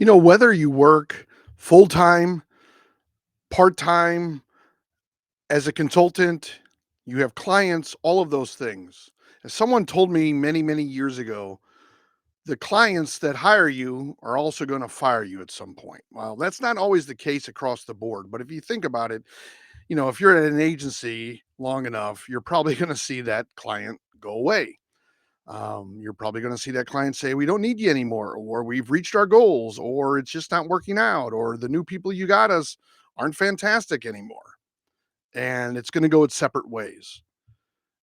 Whether you work full time, part time, as a consultant, you have clients, all of those things. As someone told me many, many years ago, the clients that hire you are also going to fire you at some point. Well, that's not always the case across the board, but if you think about it, if you're at an agency long enough, you're probably going to see that client go away. You're probably going to see that client say, "We don't need you anymore," or "We've reached our goals," or "It's just not working out," or "The new people you got us aren't fantastic anymore." And it's going to go its separate ways.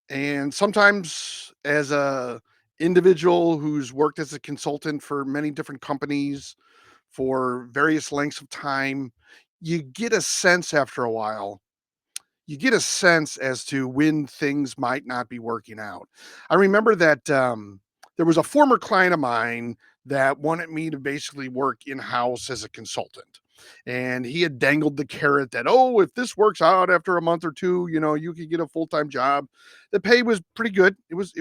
And sometimes, as a individual who's worked as a consultant for many different companies for various lengths of time, you get a sense after a while you get a sense as to when things might not be working out. I remember that there was a former client of mine that wanted me to basically work in house as a consultant. And he had dangled the carrot that, oh, if this works out after a month or two, you could get a full time job. The pay was pretty good. It was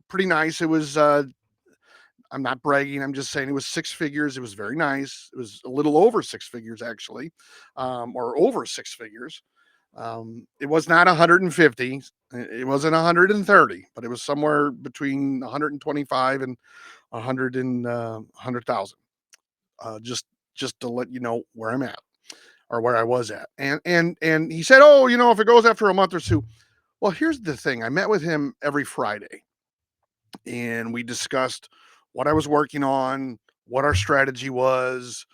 pretty nice. I'm not bragging. I'm just saying it was six figures. It was very nice. It was a little over six figures actually, or over six figures. It was not 150. It wasn't 130, but it was somewhere between 125 and 100,000. Just to let you know where I'm at or where I was at. And he said, "Oh, if it goes after a month or two." Well, here's the thing. I met with him every Friday and we discussed what I was working on, what our strategy was,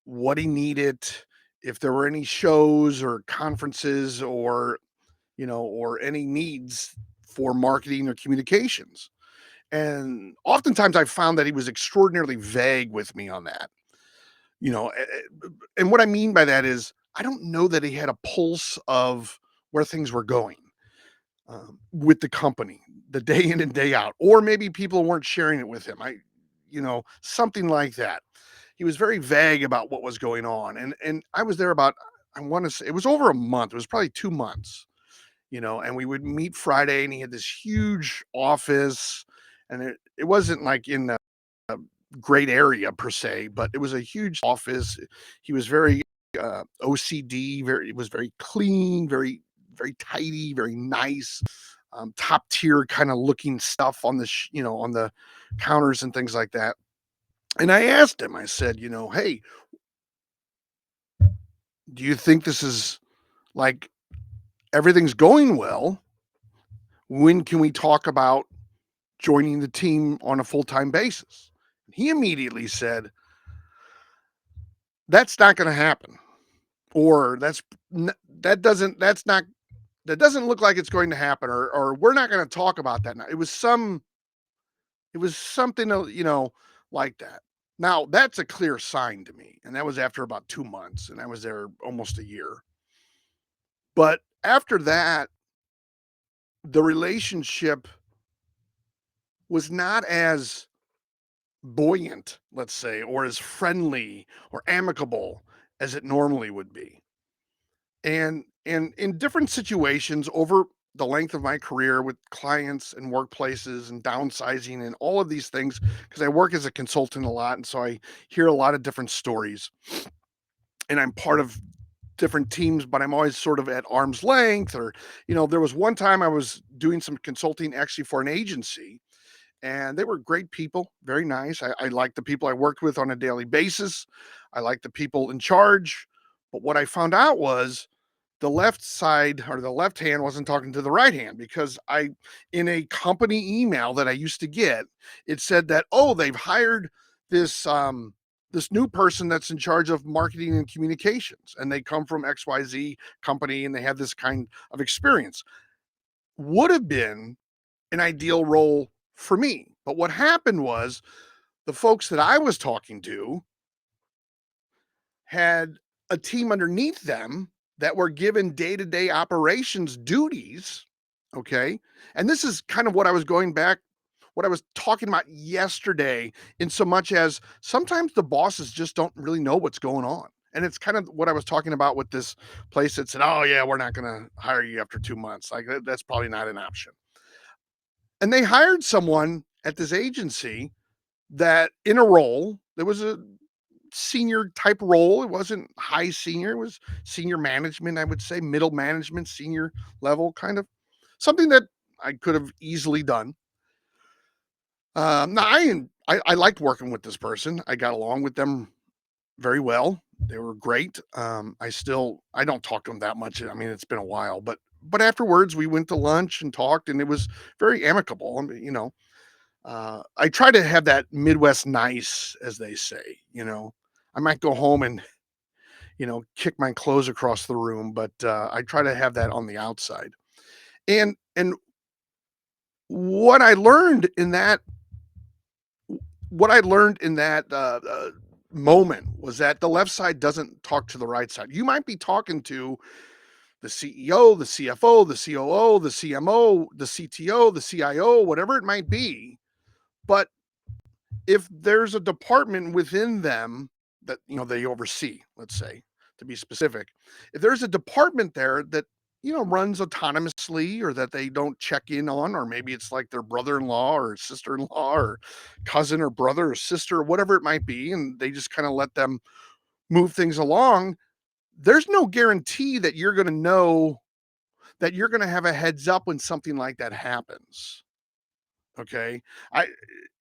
what he needed, if there were any shows or conferences or any needs for marketing or communications. And oftentimes I found that he was extraordinarily vague with me on that. And what I mean by that is I don't know that he had a pulse of where things were going with the company, the day in and day out, or maybe people weren't sharing it with him. Something like that. He was very vague about what was going on, and I was there about, I want to say it was over a month. It was probably 2 months, and we would meet Friday, and he had this huge office, and it wasn't like in a great area per se, but it was a huge office. He was very OCD, it was very clean, very, very tidy, very nice, top tier kind of looking stuff on on the counters and things like that. And I asked him, I said, "Hey, do you think this is like everything's going well? When can we talk about joining the team on a full-time basis?" He immediately said, "That's not going to happen." Or that doesn't look like it's going to happen, or we're not going to talk about that now. It was something like that. Now, that's a clear sign to me, and that was after about 2 months, and I was there almost a year. But after that, the relationship was not as buoyant, let's say, or as friendly or amicable as it normally would be. And in different situations over the length of my career with clients and workplaces and downsizing and all of these things, because I work as a consultant a lot, and so I hear a lot of different stories, and I'm part of different teams, but I'm always sort of at arm's length. Or there was one time I was doing some consulting actually for an agency, and they were great people, very nice. I like the people I worked with on a daily basis. I like the people in charge. But what I found out was the left side, or the left hand, wasn't talking to the right hand, because in a company email that I used to get, it said that, oh, they've hired this this new person that's in charge of marketing and communications, and they come from XYZ company and they have this kind of experience. Would have been an ideal role for me. But what happened was the folks that I was talking to had a team underneath them that were given day-to-day operations duties, okay? And this is kind of what I was talking about yesterday, in so much as sometimes the bosses just don't really know what's going on. And it's kind of what I was talking about with this place that said, "Oh yeah, we're not gonna hire you after 2 months." Like, that's probably not an option. And they hired someone at this agency that in a role that was senior type role. It wasn't high senior. It was senior management, I would say, middle management, senior level kind of something that I could have easily done. Now I liked working with this person. I got along with them very well. They were great. I don't talk to them that much. I mean, it's been a while, but afterwards we went to lunch and talked, and it was very amicable. I mean, I try to have that Midwest nice, as they say. I might go home and kick my clothes across the room, but I try to have that on the outside. And what I learned in that what I learned in that moment was that the left side doesn't talk to the right side. You might be talking to the CEO, the CFO, the COO, the CMO, the CTO, the CIO, whatever it might be. But if there's a department within them that they oversee, let's say, to be specific, if there's a department there that runs autonomously, or that they don't check in on, or maybe it's like their brother-in-law or sister-in-law or cousin or brother or sister or whatever it might be, and they just kind of let them move things along, there's no guarantee that you're going to know, that you're going to have a heads up when something like that happens. Okay. I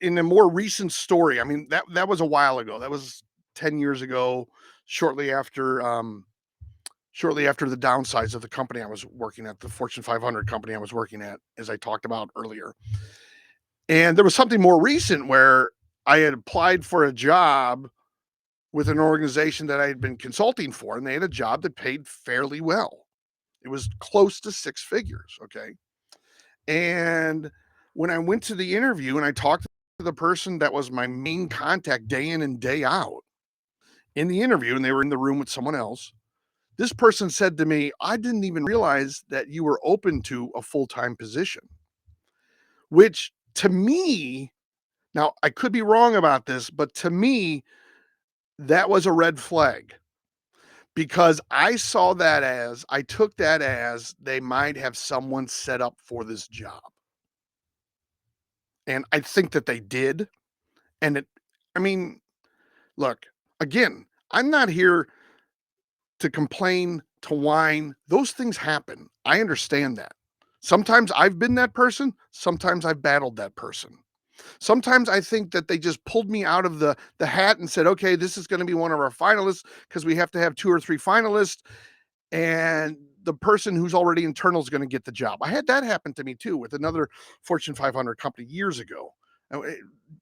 In a more recent story, I mean, that was a while ago. That was 10 years ago, shortly after shortly after the downsize of the company I was working at, the Fortune 500 company I was working at, as I talked about earlier. And there was something more recent where I had applied for a job with an organization that I had been consulting for, and they had a job that paid fairly well. It was close to six figures, okay? And when I went to the interview and I talked to the person that was my main contact day in and day out in the interview, and they were in the room with someone else, this person said to me, "I didn't even realize that you were open to a full-time position." Which, to me, now I could be wrong about this, but to me, that was a red flag, because I took that as they might have someone set up for this job. And I think that they did. And I mean, look, again, I'm not here to complain, to whine. Those things happen. I understand that. Sometimes I've been that person. Sometimes I've battled that person. Sometimes I think that they just pulled me out of the hat and said, "Okay, this is going to be one of our finalists, because we have to have two or three finalists, and the person who's already internal is going to get the job." I had that happen to me too with another Fortune 500 company years ago.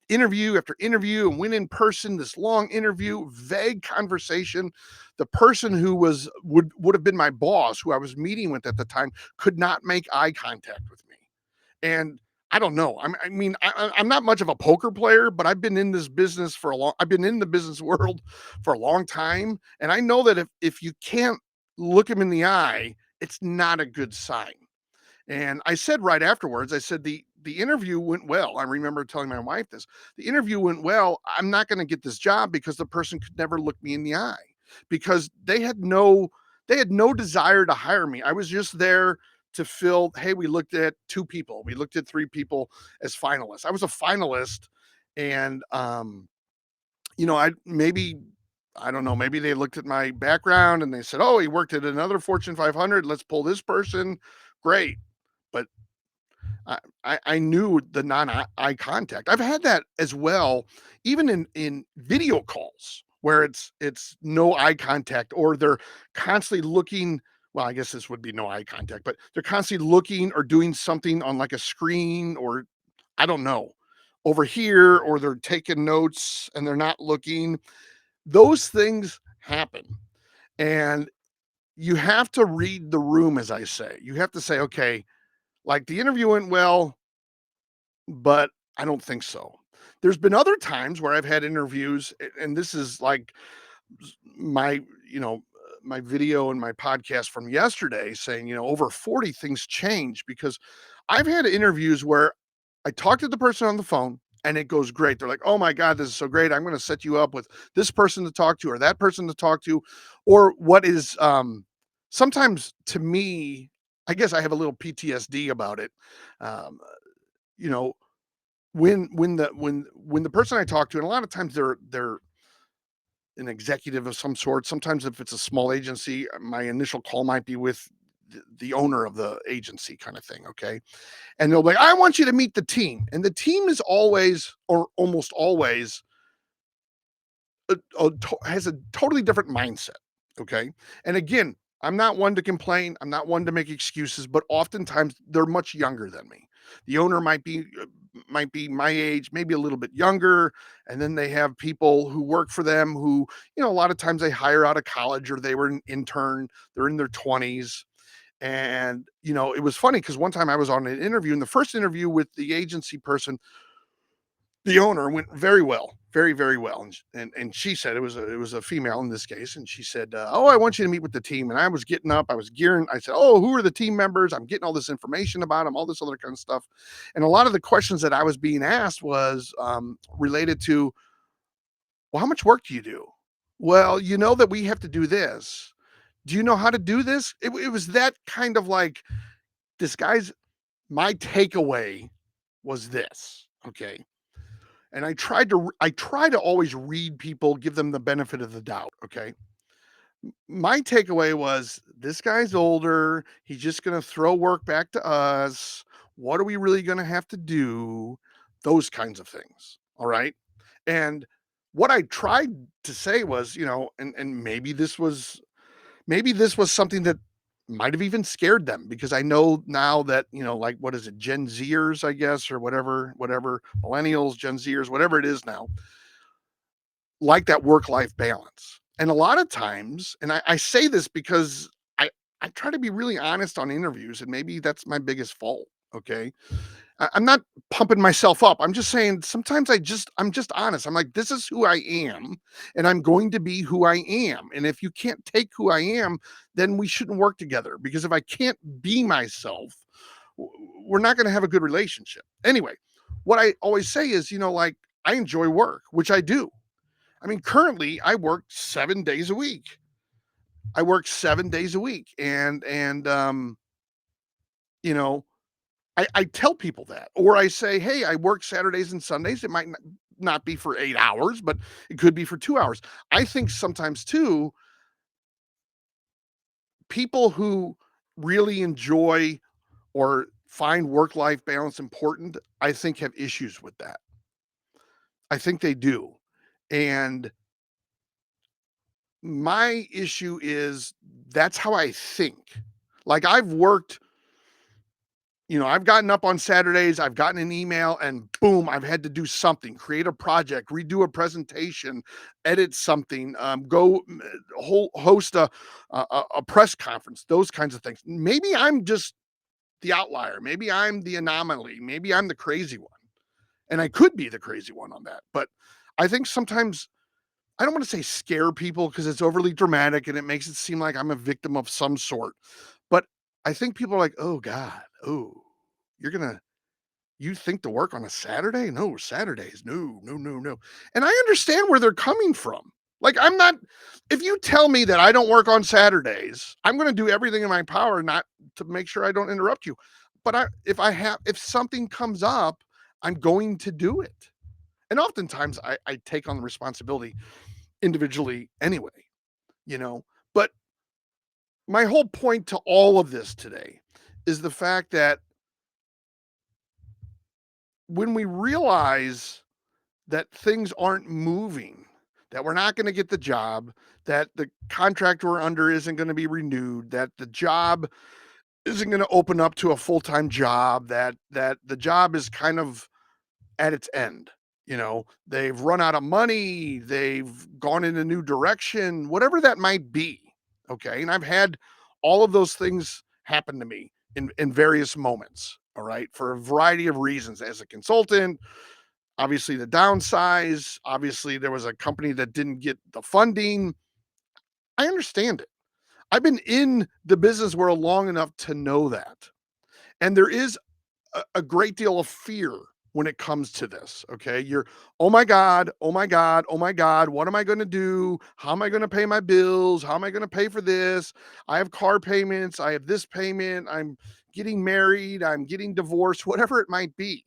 Interview after interview, and went in person, this long interview, vague conversation. The person who would have been my boss, who I was meeting with at the time, could not make eye contact with me. And I don't know. I mean, I'm not much of a poker player, but I've been in the business world for a long time, and I know that if you can't look him in the eye, it's not a good sign. And I said right afterwards, I said, the interview went well. I remember telling my wife this. The interview went well. I'm not going to get this job because the person could never look me in the eye, because they had no desire to hire me. I was just there to fill, hey, we looked at two people. We looked at three people as finalists. I was a finalist, and I don't know, maybe they looked at my background and they said, "Oh, he worked at another Fortune 500. Let's pull this person." Great. But I knew the non-eye contact. I've had that as well, even in video calls where it's no eye contact, or they're constantly looking. Well, I guess this would be no eye contact, but they're constantly looking or doing something on like a screen, or I don't know, over here, or they're taking notes and they're not looking. Those things happen. And you have to read the room, as I say. You have to say, okay, like, the interview went well, but I don't think so. There's been other times where I've had interviews, and this is like my, my video and my podcast from yesterday, saying, over 40 things change, because I've had interviews where I talk to the person on the phone and it goes great. They're like, "Oh my God, this is so great. I'm going to set you up with this person to talk to, or that person to talk to." Or what is, sometimes to me, I guess I have a little PTSD about it. Um, you know, when the person I talk to, and a lot of times an executive of some sort. Sometimes if it's a small agency, my initial call might be with the owner of the agency kind of thing. Okay. And they'll be like, I want you to meet the team. And the team is always, or almost always, has a totally different mindset. Okay. And again, I'm not one to complain. I'm not one to make excuses, but oftentimes they're much younger than me. The owner might be my age, maybe a little bit younger, and then they have people who work for them who, a lot of times they hire out of college or they were an intern. They're in their 20s. And it was funny because one time I was on an interview, and the first interview with the agency person, the owner, went very well, very, very well. And she said, it was a female in this case, and she said, "Oh, I want you to meet with the team." And I was getting up, I was gearing. I said, "Oh, who are the team members?" I'm getting all this information about them, all this other kind of stuff. And a lot of the questions that I was being asked was related to, "Well, how much work do you do?" "Well, you know that we have to do this. Do you know how to do this?" It was that kind of like, this guy's my takeaway was this. Okay. And I try to always read people, give them the benefit of the doubt. Okay. My takeaway was, this guy's older. He's just going to throw work back to us. What are we really going to have to do? Those kinds of things. All right. And what I tried to say was, and maybe this was something that might have even scared them, because I know now that, like, what is it, Gen Zers, I guess, or whatever, millennials, Gen Zers, whatever it is now, like that work-life balance. And a lot of times, and I say this because I try to be really honest on interviews, and maybe that's my biggest fault. Okay. I'm not pumping myself up. I'm just saying sometimes I'm just honest. I'm like, this is who I am, and I'm going to be who I am. And if you can't take who I am, then we shouldn't work together, because if I can't be myself, we're not going to have a good relationship. Anyway, what I always say is, like, I enjoy work, which I do. I mean, currently I work 7 days a week. I work 7 days a week, and you know, I tell people that, or I say, "Hey, I work Saturdays and Sundays." It might not be for 8 hours, but it could be for 2 hours. I think sometimes too, people who really enjoy or find work-life balance important, I think, have issues with that. I think they do. And my issue is, that's how I think. Like, I've gotten up on Saturdays, I've gotten an email, and boom, I've had to do something, create a project, redo a presentation, edit something, host a press conference, those kinds of things. Maybe I'm just the outlier. Maybe I'm the anomaly. Maybe I'm the crazy one. And I could be the crazy one on that. But I think sometimes, I don't want to say scare people, because it's overly dramatic and it makes it seem like I'm a victim of some sort. But I think people are like, "Oh God, oh, you're gonna you think to work on a Saturday? No, Saturdays. No, no, no, no." And I understand where they're coming from. Like, I'm not, if you tell me that I don't work on Saturdays, I'm going to do everything in my power not to make sure I don't interrupt you. But if something comes up, I'm going to do it. And oftentimes I take on the responsibility individually anyway, you know. But my whole point to all of this today is the fact that when we realize that things aren't moving, that we're not going to get the job, that the contract we're under isn't going to be renewed, that the job isn't going to open up to a full-time job, that the job is kind of at its end. They've run out of money, they've gone in a new direction, whatever that might be. Okay. And I've had all of those things happen to me in various moments. All right. For a variety of reasons, as a consultant. Obviously, the downsize. Obviously, there was a company that didn't get the funding. I understand it. I've been in the business world long enough to know that. And there is a great deal of fear when it comes to this. Okay. Oh my God, oh my God, oh my God, what am I going to do? How am I going to pay my bills? How am I going to pay for this? I have car payments. I have this payment. I'm getting married. I'm getting divorced, whatever it might be.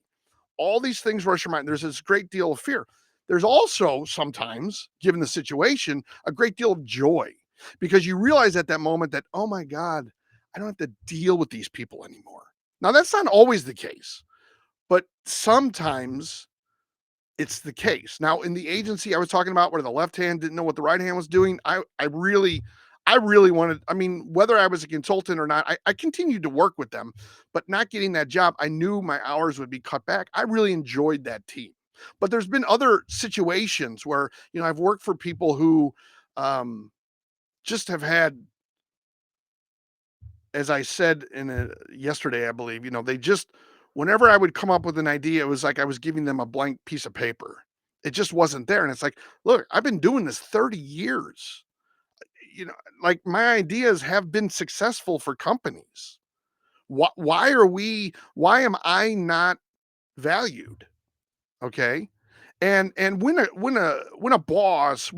All these things rush your mind. There's this great deal of fear. there's also sometimes, given the situation, a great deal of joy because you realize at that moment that, oh my God, I don't have to deal with these people anymore. Now, that's not always the case, but sometimes it's the case. Now, in the agency I was talking about where the left hand didn't know what the right hand was doing, I really wanted, I mean, whether I was a consultant or not, I continued to work with them, but not getting that job, I knew my hours would be cut back. I really enjoyed that team. But there's been other situations where, I've worked for people who um, just have had, as I said yesterday, I believe, they just, whenever I would come up with an idea, it was like I was giving them a blank piece of paper. It just wasn't there. And it's like, look, I've been doing this 30 years. You know, like my ideas have been successful for companies. Why am I not valued? Okay. And when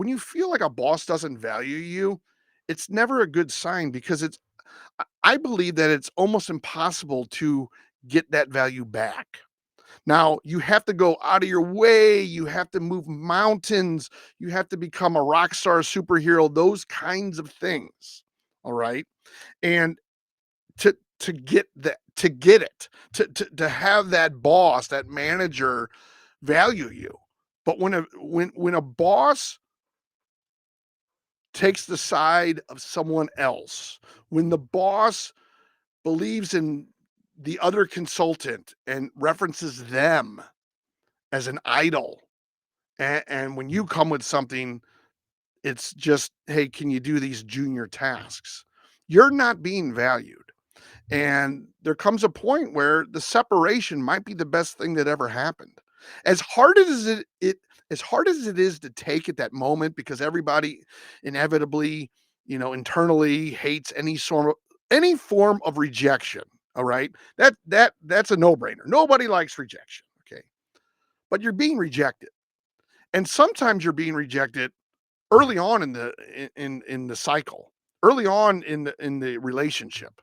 you feel like a boss doesn't value you, it's never a good sign because I believe that it's almost impossible to get that value back. Now, you have to go out of your way, you have to move mountains, you have to become a rock star superhero, those kinds of things. All right? And to have that boss, that manager value you. But when a boss takes the side of someone else, when the boss believes in the other consultant and references them as an idol. And when you come with something, it's just, hey, can you do these junior tasks? You're not being valued. And there comes a point where the separation might be the best thing that ever happened. As hard as as hard as it is to take at that moment, because everybody inevitably, internally hates any form of rejection. All right. That's a no-brainer. Nobody likes rejection. Okay. But you're being rejected. And sometimes you're being rejected early on in the cycle, early on in the relationship.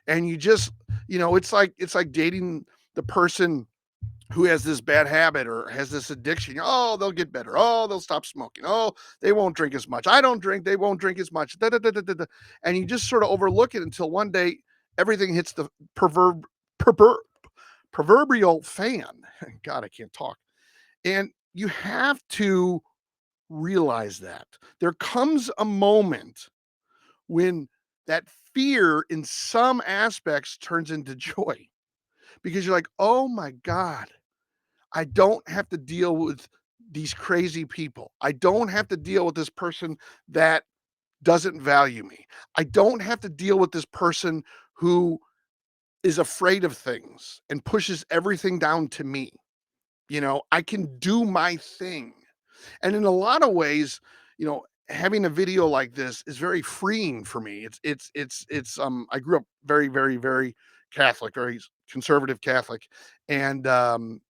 And you just, it's like dating the person who has this bad habit or has this addiction. Oh, they'll get better. Oh, they'll stop smoking. Oh, they won't drink as much. I don't drink, they won't drink as much. Da, da, da, da, da, da. And you just sort of overlook it until one day everything hits the perver- proverbial fan. God, I can't talk. And you have to realize that there comes a moment when that fear in some aspects turns into joy because you're like, oh my God, I don't have to deal with these crazy people. I don't have to deal with this person that doesn't value me. I don't have to deal with this person who is afraid of things and pushes everything down to me. I can do my thing. And in a lot of ways, having a video like this is very freeing for me. I grew up very, very, very Catholic, very conservative Catholic. And going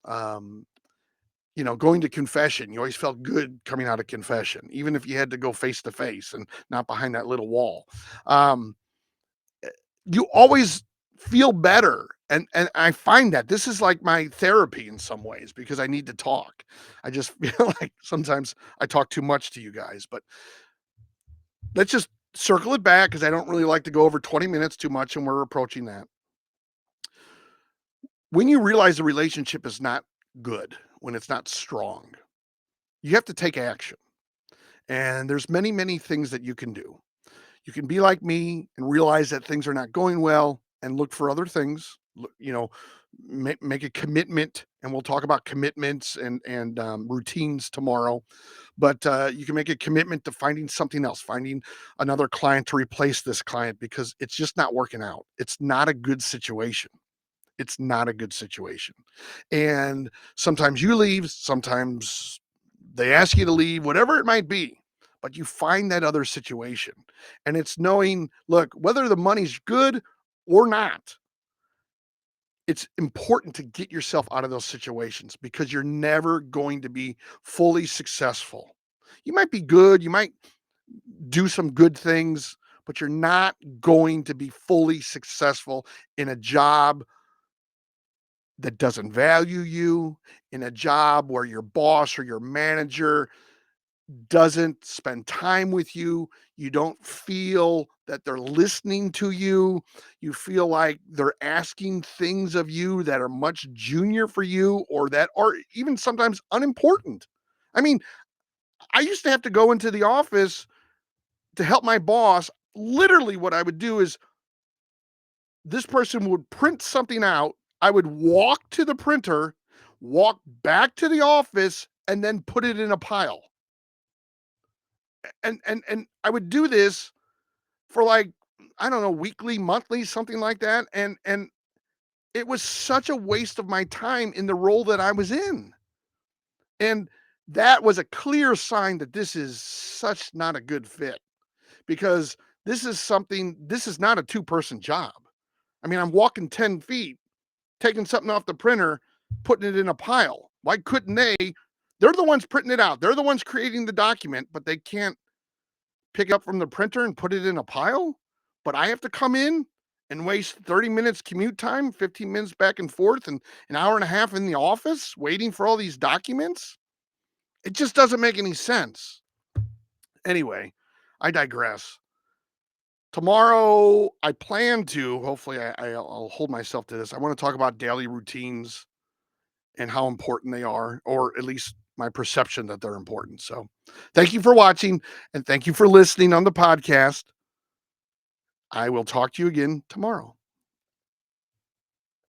to confession, you always felt good coming out of confession, even if you had to go face to face and not behind that little wall. Um, you always feel better. And I find that this is like my therapy in some ways because I need to talk. I just feel like sometimes I talk too much to you guys, but let's just circle it back because I don't really like to go over 20 minutes too much and we're approaching that. When you realize the relationship is not good, when it's not strong, you have to take action. And there's many, many things that you can do. You can be like me and realize that things are not going well and look for other things. Make a commitment, and we'll talk about commitments and routines tomorrow. But you can make a commitment to finding something else, finding another client to replace this client because it's just not working out. It's not a good situation. It's not a good situation. And sometimes you leave, sometimes they ask you to leave, whatever it might be, but you find that other situation. And it's knowing, look, whether the money's good or not, it's important to get yourself out of those situations because you're never going to be fully successful. You might be good, you might do some good things, but you're not going to be fully successful in a job that doesn't value you, in a job where your boss or your manager doesn't spend time with you, you don't feel that they're listening to you, you feel like they're asking things of you that are much junior for you or that are even sometimes unimportant. I mean, I used to have to go into the office to help my boss. Literally, what I would do is this person would print something out. I would walk to the printer, walk back to the office, and then put it in a pile. And I would do this for like, I don't know, weekly, monthly, something like that. And it was such a waste of my time in the role that I was in. And that was a clear sign that this is such not a good fit because this is not a two-person job. I mean, I'm walking 10 feet, taking something off the printer, putting it in a pile. Why couldn't they? They're the ones printing it out. They're the ones creating the document, but they can't pick it up from the printer and put it in a pile. But I have to come in and waste 30 minutes commute time, 15 minutes back and forth, and an hour and a half in the office waiting for all these documents. It just doesn't make any sense. Anyway, I digress. Tomorrow, I plan to, hopefully, I'll hold myself to this. I want to talk about daily routines and how important they are, or at least my perception that they're important. So, thank you for watching and thank you for listening on the podcast. I will talk to you again tomorrow.